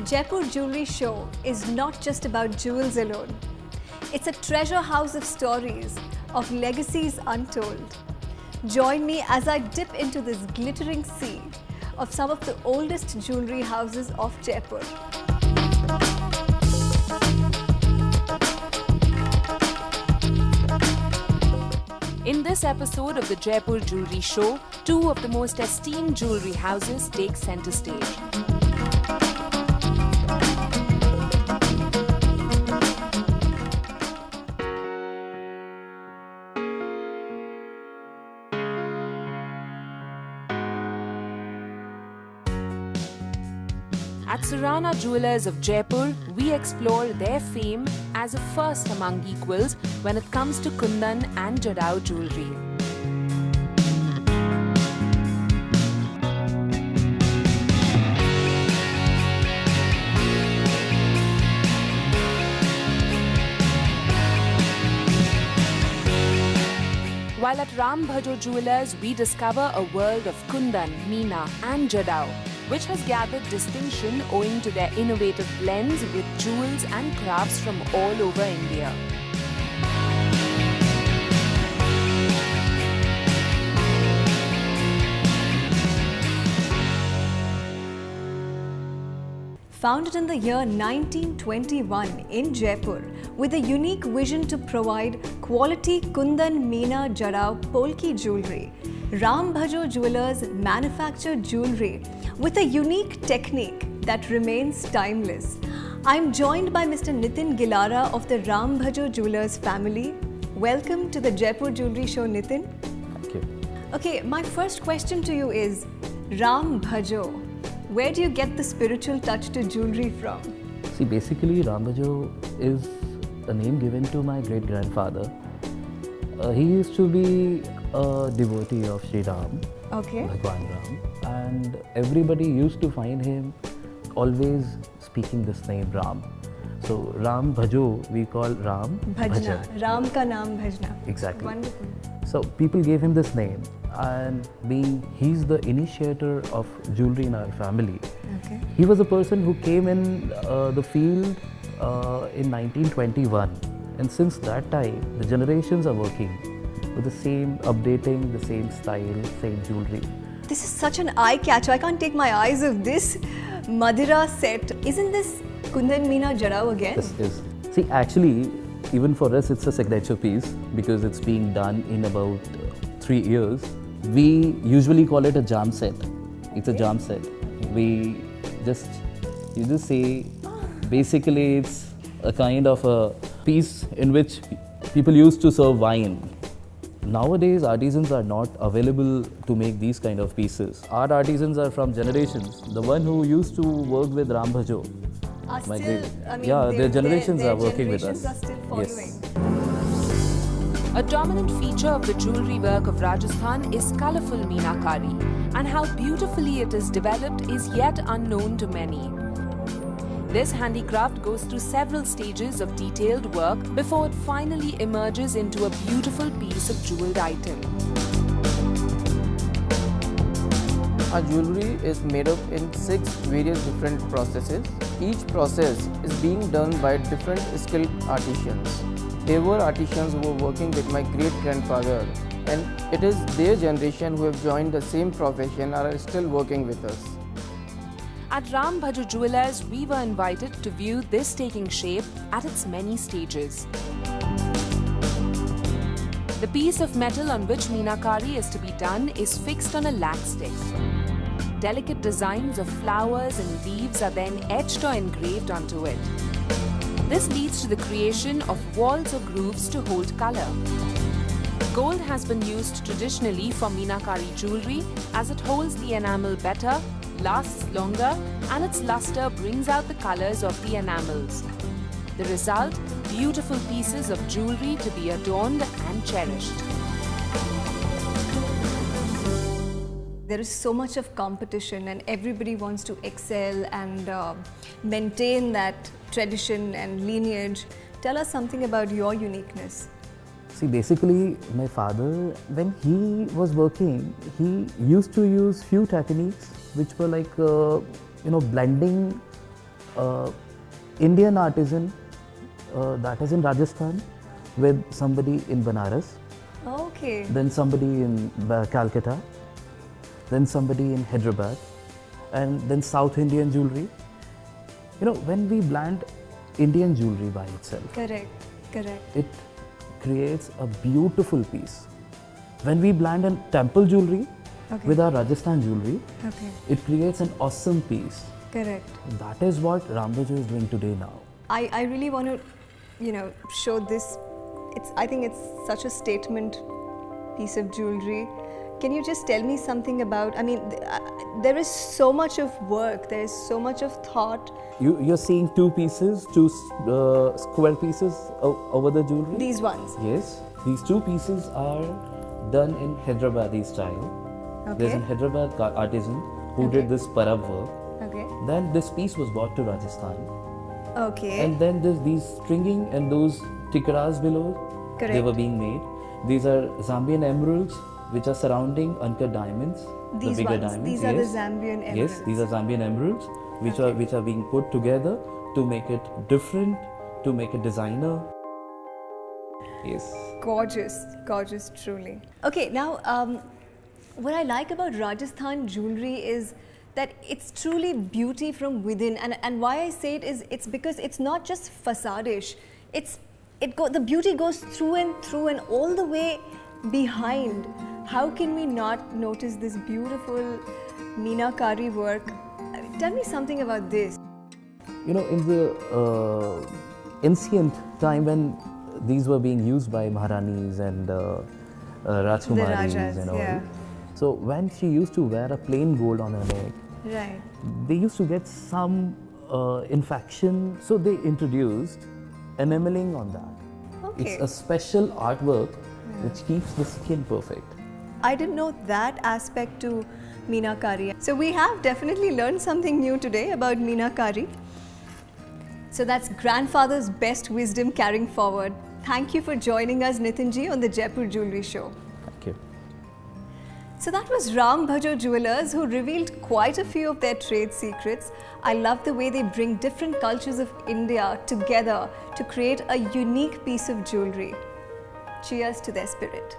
Jaipur Jewellery Show is not just about jewels alone. It's a treasure house of stories, of legacies untold. Join me as I dip into this glittering sea of some of the oldest jewellery houses of Jaipur. In this episode of the Jaipur Jewellery Show, two of the most esteemed jewellery houses take centre stage. At Surana Jewellers of Jaipur, we explore their fame as a first among equals when it comes to Kundan and Jadao jewellery. While at Ram Bhajo Jewellers, we discover a world of Kundan, Meena and Jadao, which has gathered distinction owing to their innovative blends with jewels and crafts from all over India. Founded in the year 1921 in Jaipur with a unique vision to provide quality Kundan, Meena, Jadao, Polki jewellery, Ram Bhajo Jewellers manufacture jewellery with a unique technique that remains timeless. I'm joined by Mr. Nitin Gilara of the Ram Bhajo Jewellers family. Welcome to the Jaipur Jewellery Show, Nitin. Thank you. Okay, my first question to you is Ram Bhajo. Where do you get the spiritual touch to jewellery from? See, basically Ram Bhajo is a name given to my great-grandfather. He used to be a devotee of Sri Ram, Okay. Bhagwan Ram, and everybody used to find him always speaking this name Ram. So Ram Bhajo we call Ram Bhajna. Ram ka naam Bhajna. Exactly. Wonderful. So people gave him this name, and he's the initiator of jewelry in our family. Okay. He was a person who came in the field in 1921, and since that time the generations are working with the same, updating the same style, same jewelry. This is such an eye catcher. I can't take my eyes off this Madira set. Isn't this Kundan, Meena, Jadao again? This is, see, actually even for us it's a signature piece because it's being done in about 3 years. We usually call it a jam set. It's a jam set. You just say, basically it's a kind of a piece in which people used to serve wine. Nowadays artisans are not available to make these kind of pieces. Our artisans are from generations. The one who used to work with Ram Bhajo, their generations are working with us. Are still following. Yes. A dominant feature of the jewellery work of Rajasthan is colourful meenakari, and how beautifully it is developed is yet unknown to many. This handicraft goes through several stages of detailed work before it finally emerges into a beautiful piece of jewelled item. Our jewellery is made up in 6 various different processes. Each process is being done by different skilled artisans. There were artisans who were working with my great-grandfather, and it is their generation who have joined the same profession and are still working with us. At Ram Bhajo Jewellers, we were invited to view this taking shape at its many stages. The piece of metal on which meenakari is to be done is fixed on a lac stick. Delicate designs of flowers and leaves are then etched or engraved onto it. This leads to the creation of walls or grooves to hold colour. Gold has been used traditionally for meenakari jewellery as it holds the enamel better, lasts longer, and its luster brings out the colours of the enamels. The result, beautiful pieces of jewellery to be adorned and cherished. There is so much of competition and everybody wants to excel and maintain that tradition and lineage. Tell us something about your uniqueness. See, basically, my father, when he was working, he used to use few techniques which were like, blending Indian artisan that is in Rajasthan with somebody in Banaras, Okay. then somebody in Calcutta, then somebody in Hyderabad, and then South Indian jewelry. You know, when we blend Indian jewelry by itself, Correct. Correct. it creates a beautiful piece. When we blend a temple jewelry Okay. with our Rajasthan jewelry, Okay. it creates an awesome piece. Correct. That is what Ram Bhajo is doing today now. I really want to, show this. I think it's such a statement piece of jewelry. Can you just tell me something about, there is so much of work, there is so much of thought. You're seeing two pieces, two square pieces over the jewelry? These ones. Yes. These two pieces are done in Hyderabadi style. There's Okay. an Hyderabad artisan who Okay. did this parab work. Okay. Then this piece was brought to Rajasthan. Okay. And then there's these stringing and those tikras below, they Correct. were being made. These are Zambian emeralds which are surrounding uncut diamonds, These the bigger ones, diamonds. these are the Zambian emeralds. Yes, these are Zambian emeralds which Okay. are being put together to make it different, to make it designer. Yes. Gorgeous, gorgeous, truly. Okay, now what I like about Rajasthan jewelry is that it's truly beauty from within, and why I say it is it's because it's not just facadish. The beauty goes through and all the way behind. How can we not notice this beautiful meenakari work? Tell me something about this. You know, in the ancient time when these were being used by Maharanis and Rajkumaris Rajas, and all. yeah. So when she used to wear a plain gold on her neck, Right. they used to get some infection, so they introduced enameling on that. Okay. It's a special artwork which keeps the skin perfect. I didn't know that aspect to meenakari. So we have definitely learned something new today about meenakari. So that's grandfather's best wisdom carrying forward. Thank you for joining us, Nitinji, on the Jaipur Jewellery Show. Thank you. So that was Ram Bhajo Jewellers, who revealed quite a few of their trade secrets. I love the way they bring different cultures of India together to create a unique piece of jewellery. Cheers to their spirit.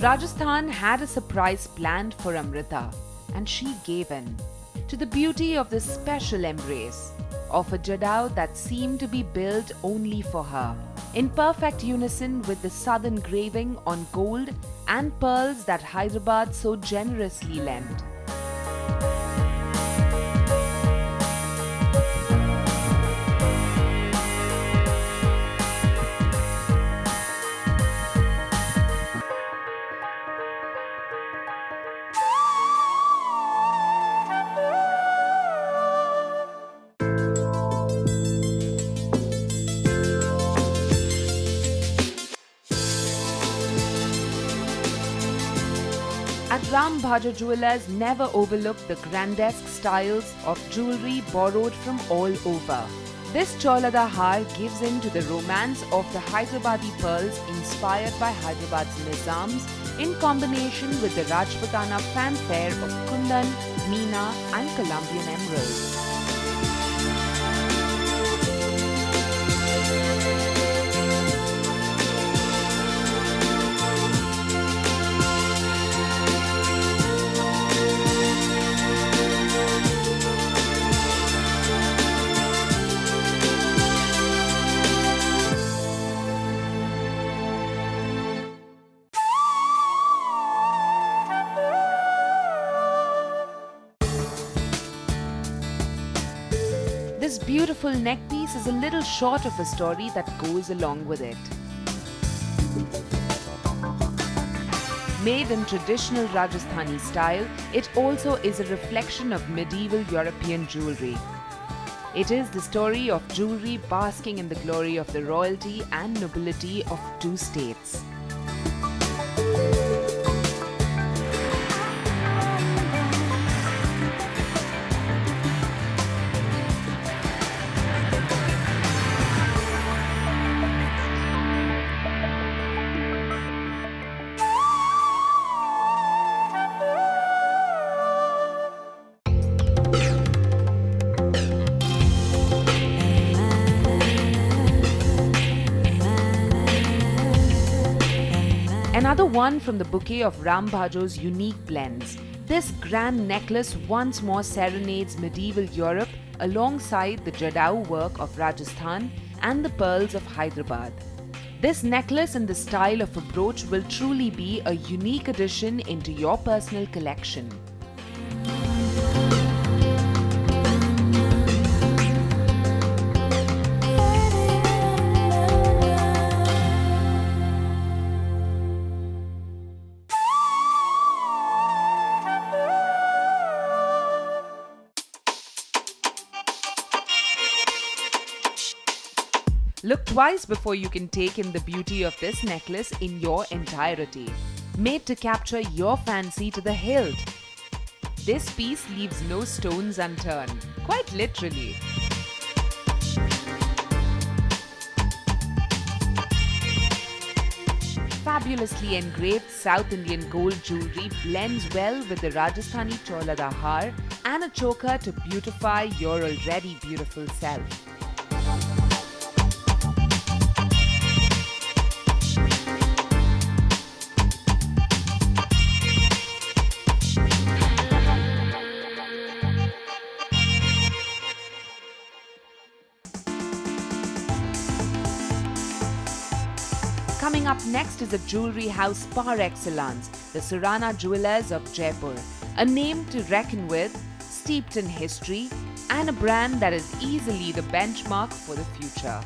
Rajasthan had a surprise planned for Amrita, and she gave in to the beauty of this special embrace of a jadao that seemed to be built only for her, in perfect unison with the southern engraving on gold and pearls that Hyderabad so generously lent. At Ram Bhajo Jewellers never overlook the grandesque styles of jewellery borrowed from all over. This Cholada Har gives in to the romance of the Hyderabadi pearls inspired by Hyderabad's Nizams in combination with the Rajputana fanfare of Kundan, Meena and Colombian emeralds. This beautiful neck piece is a little short of a story that goes along with it. Made in traditional Rajasthani style, it also is a reflection of medieval European jewellery. It is the story of jewellery basking in the glory of the royalty and nobility of two states. Another one from the bouquet of Ram Bhajo's unique blends. This grand necklace once more serenades medieval Europe alongside the Jadau work of Rajasthan and the pearls of Hyderabad. This necklace in the style of a brooch will truly be a unique addition into your personal collection. Look twice before you can take in the beauty of this necklace in your entirety. Made to capture your fancy to the hilt. This piece leaves no stones unturned, quite literally. Fabulously engraved South Indian gold jewellery blends well with the Rajasthani chola dahar and a choker to beautify your already beautiful self. Coming up next is a jewellery house par excellence, the Surana Jewellers of Jaipur, a name to reckon with, steeped in history, and a brand that is easily the benchmark for the future.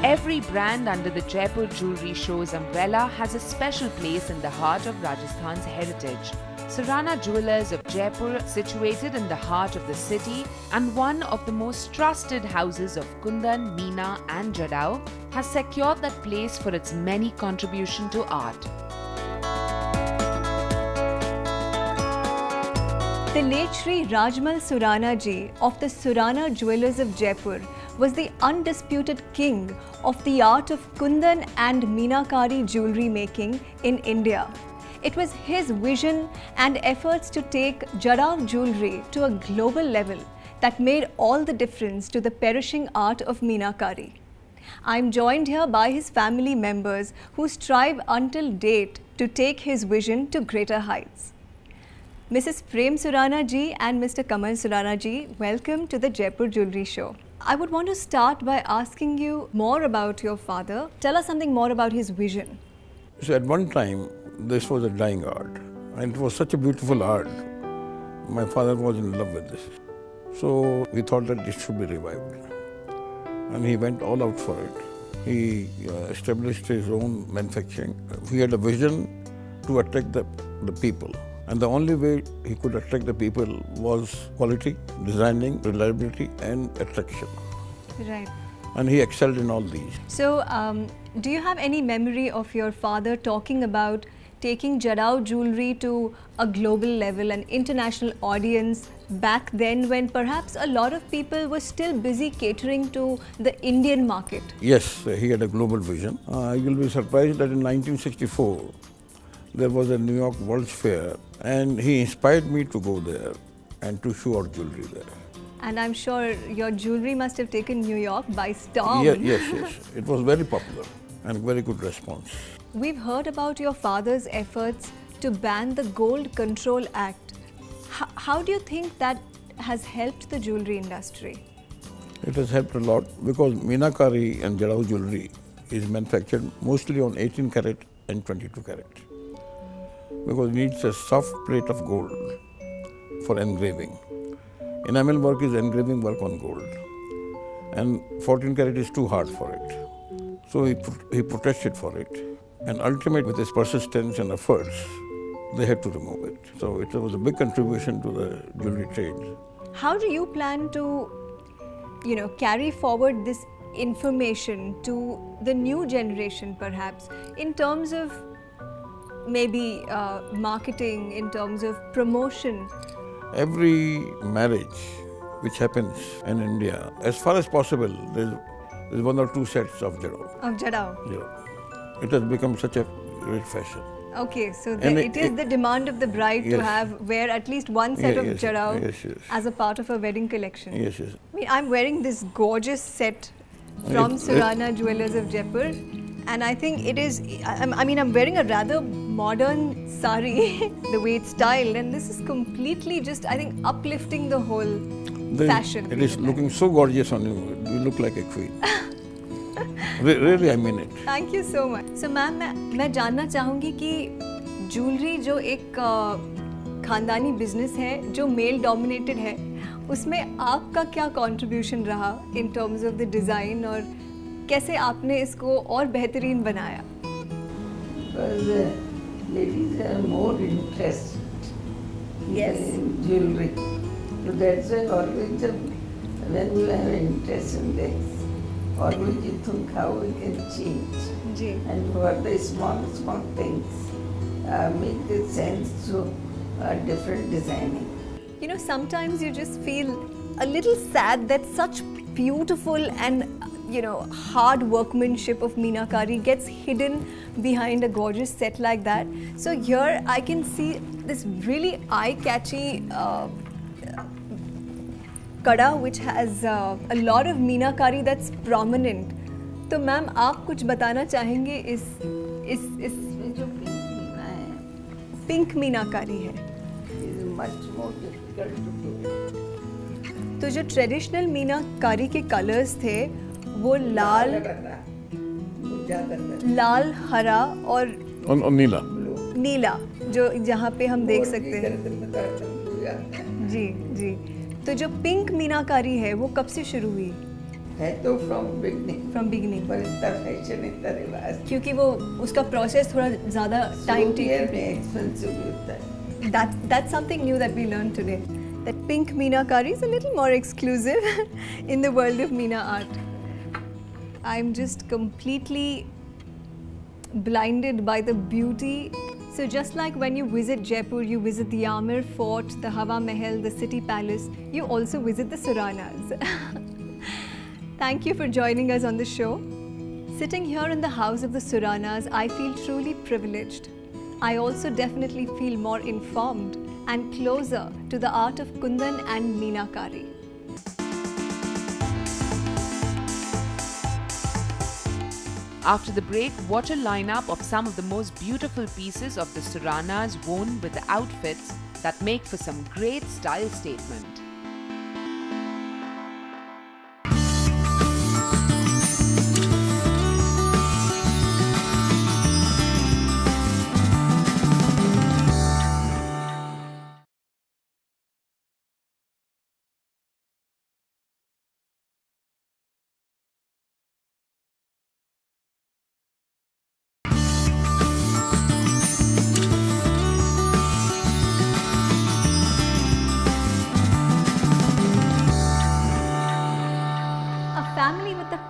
Every brand under the Jaipur Jewellery Show's umbrella has a special place in the heart of Rajasthan's heritage. Surana Jewellers of Jaipur, situated in the heart of the city and one of the most trusted houses of Kundan, Meena and Jadau, has secured that place for its many contributions to art. The late Shri Rajmal Surana ji of the Surana Jewellers of Jaipur was the undisputed king of the art of Kundan and Meenakari jewellery making in India. It was his vision and efforts to take Jadau jewellery to a global level that made all the difference to the perishing art of Meenakari. I am joined here by his family members who strive until date to take his vision to greater heights. Mrs. Prem Surana ji and Mr. Kamal Surana ji, welcome to the Jaipur Jewellery Show. I would want to start by asking you more about your father. Tell us something more about his vision. So at one time, this was a dying art, and it was such a beautiful art. My father was in love with this. So we thought that it should be revived. And he went all out for it. He established his own manufacturing. He had a vision to attract the people. And the only way he could attract the people was quality, designing, reliability and attraction. Right. And he excelled in all these. So, do you have any memory of your father talking about taking Jadau jewellery to a global level, an international audience, back then when perhaps a lot of people were still busy catering to the Indian market? Yes, he had a global vision. You'll be surprised that in 1964, there was a New York World's Fair, and he inspired me to go there and to show our jewellery there. And I'm sure your jewellery must have taken New York by storm. Yes. It was very popular and very good response. We've heard about your father's efforts to ban the Gold Control Act. How do you think that has helped the jewellery industry? It has helped a lot because Meenakari and Jadau jewellery is manufactured mostly on 18 karat and 22 karat. Because it needs a soft plate of gold for engraving. Enamel work is engraving work on gold. And 14 karat is too hard for it. So he protested for it. And ultimately, with his persistence and efforts, they had to remove it. So it was a big contribution to the jewellery trade. How do you plan to, carry forward this information to the new generation, perhaps, in terms of maybe marketing, in terms of promotion? Every marriage which happens in India, as far as possible, there's one or two sets of jarao. Of jarao. Yeah. It has become such a great fashion. Okay, so And it is the demand of the bride to wear at least one set of jarao as a part of a wedding collection. Yes, yes. I mean, I'm wearing this gorgeous set from Surana Jewellers of Jaipur, and I think it is, I'm wearing a rather modern sari, the way it's styled, and this is completely just, I think, uplifting the whole fashion. It is looking so gorgeous on you. You look like a queen. Really, I mean it. Thank you so much. So, ma'am, मैं जानना चाहूँगी कि jewellery जो एक खानदानी business है, जो male dominated है, उसमें आपका क्या कंट्रीब्यूशन रहा in terms of the design और कैसे आपने इसको और बेहतरीन बनाया? Because ladies are more interested in jewelry. So that's why always when you have interest in this, always you think how we can change. And for the small things, make the sense to different designing. Sometimes you just feel a little sad that such beautiful and hard workmanship of meenakari gets hidden behind a gorgeous set like that. So here I can see this really eye-catchy kada which has a lot of meenakari that's prominent. तो ma'am आप कुछ बताना चाहेंगे इस जो pink मीनाकारी है? is much more difficult to do. तो जो ट्रेडिशनल मीनाकारी के कलर्स थे वो लाल, हरा और नीला जो जहाँ पे हम देख सकते हैं। जी। तो जो पिंक मीनाकारी है वो कब से शुरू हुई? है तो फ्रॉम बिगनिंग पर इतना फैशन इतना रिवाज, क्योंकि वो उसका प्रोसेस थोड़ा ज़्यादा टाइम टेकिंग, एक्सपेंसिव भी होता है। That's something new that we learned today. That pink meenakari is a little more exclusive in the world of Meena art. I'm just completely blinded by the beauty. So just like when you visit Jaipur, you visit the Amir Fort, the Hawa Mahal, the City Palace, you also visit the Suranas. Thank you for joining us on the show. Sitting here in the house of the Suranas, I feel truly privileged. I also definitely feel more informed and closer to the art of Kundan and Meenakari. After the break, watch a lineup of some of the most beautiful pieces of the Suranas worn with the outfits that make for some great style statement.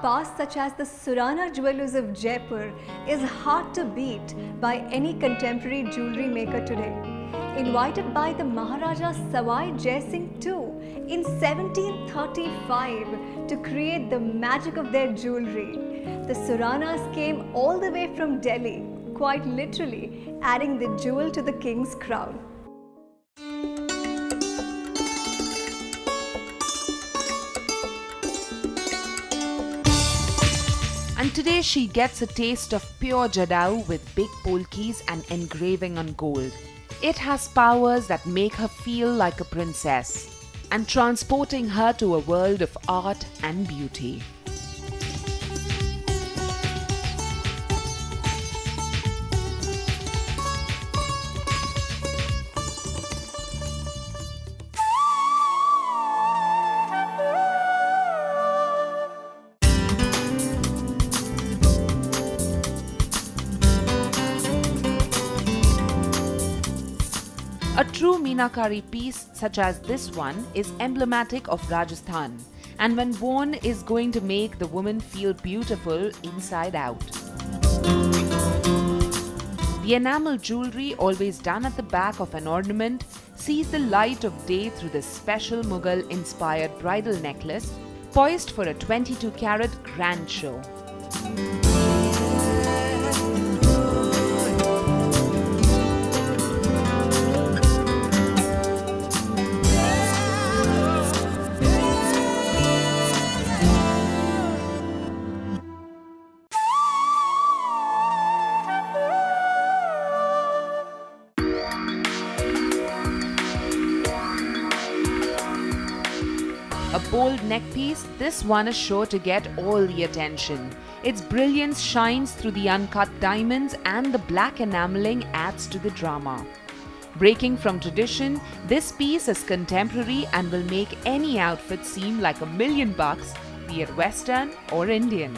Past such as the Surana Jewellers of Jaipur is hard to beat by any contemporary jewellery maker today. Invited by the Maharaja Sawai Jai Singh II in 1735 to create the magic of their jewellery, the Suranas came all the way from Delhi, quite literally adding the jewel to the king's crown. And today she gets a taste of pure jadao with big polkis and engraving on gold. It has powers that make her feel like a princess and transporting her to a world of art and beauty. A true Meenakari piece such as this one is emblematic of Rajasthan, and when worn is going to make the woman feel beautiful inside out. The enamel jewellery, always done at the back of an ornament, sees the light of day through this special Mughal-inspired bridal necklace, poised for a 22-carat grand show. A bold neckpiece, this one is sure to get all the attention. Its brilliance shines through the uncut diamonds, and the black enameling adds to the drama. Breaking from tradition, this piece is contemporary and will make any outfit seem like $1 million, be it Western or Indian.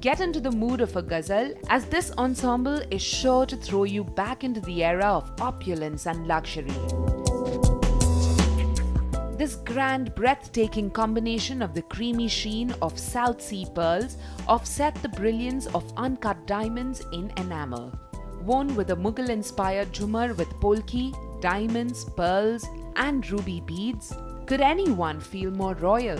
Get into the mood of a ghazal, as this ensemble is sure to throw you back into the era of opulence and luxury. This grand, breathtaking combination of the creamy sheen of South Sea pearls offset the brilliance of uncut diamonds in enamel. Worn with a Mughal-inspired jhumar with polki, diamonds, pearls, and ruby beads, could anyone feel more royal?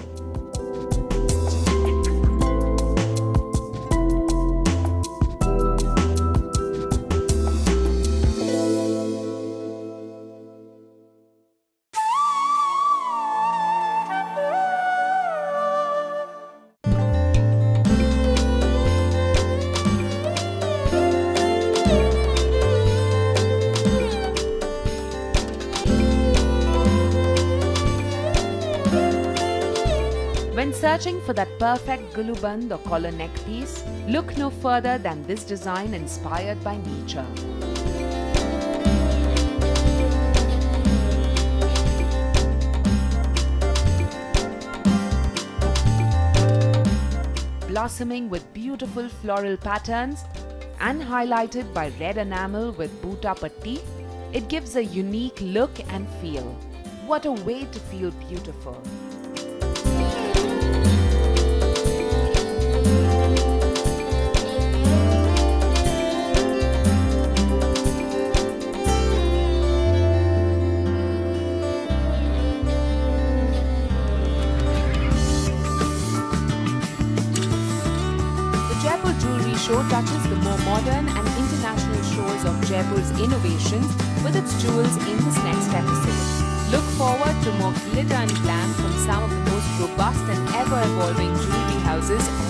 When searching for that perfect guluband or collar neck piece, look no further than this design inspired by nature. Blossoming with beautiful floral patterns and highlighted by red enamel with buta patti, it gives a unique look and feel. What a way to feel beautiful! Jaipur Jewellery Show touches the more modern and international shores of Jaipur's innovations with its jewels in this next episode. Look forward to more glitter and glam from some of the most robust and ever-evolving jewellery houses